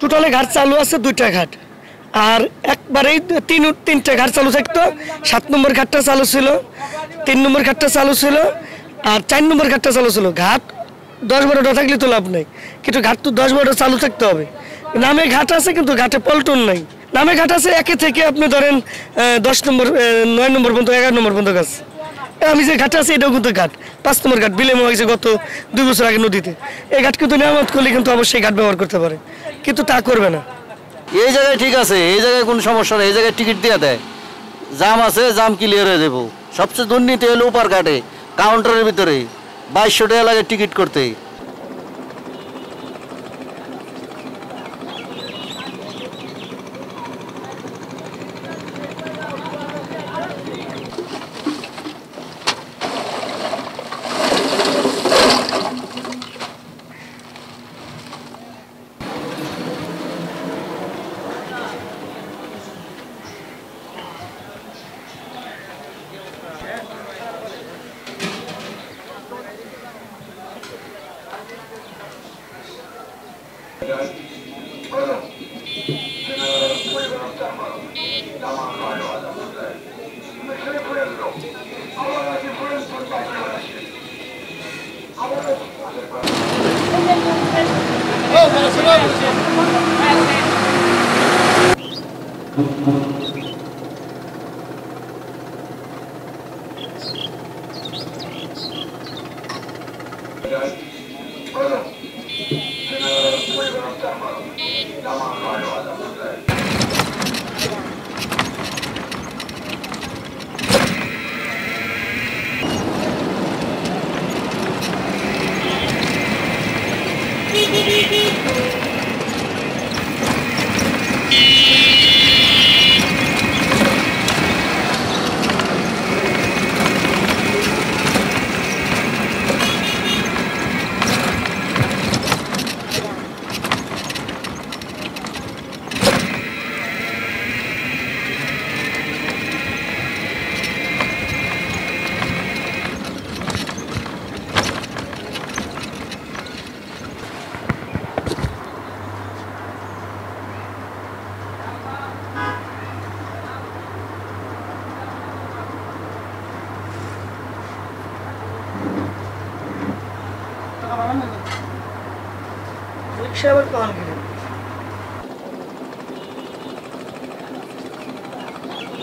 টোটালে ঘাট চালু আছে 2টা ঘাট আর একবারেই তিনটে ঘাট চালু থাকতো। 7 নম্বর ঘাটটা চালু ছিল, 3 নম্বর ঘাটটা চালু ছিল আর 4 নম্বর ঘাটটা চালু ছিল। ঘাট 10-12টা থাকলে তো লাভ নাই, কিন্তু ঘাট তো 10-12টা চালু থাকতে হবে। নামে ঘাট আছে কিন্তু ঘাটে পল্টন নাই। নামে ঘাট আছে একে থেকে আপনি ধরেন 10 নম্বর 9 নম্বর পর্যন্ত 11 নম্বর পর্যন্ত গাছ। আমি যে ঘাটে আছি এটাও কিন্তু ঘাট 5 নম্বর ঘাট বিলেম হয়েছে গত 2 বছর আগে নদীতে। এই ঘাট কিন্তু নিয়ামত করলে কিন্তু অবশ্যই ঘাট ব্যবহার করতে পারে, কিন্তু তা করবে না। এই জায়গায় ঠিক আছে, এই জায়গায় কোনো সমস্যা নেই, এই জায়গায় টিকিট দিয়ে দেয়, জাম আছে, জাম ক্লিয়ার হয়ে দেবো। সবচেয়ে দুর্নীতি হলো উপার ঘাটে কাউন্টারের ভিতরে 2200 টাকা লাগে টিকিট করতে। रिक्शा कौन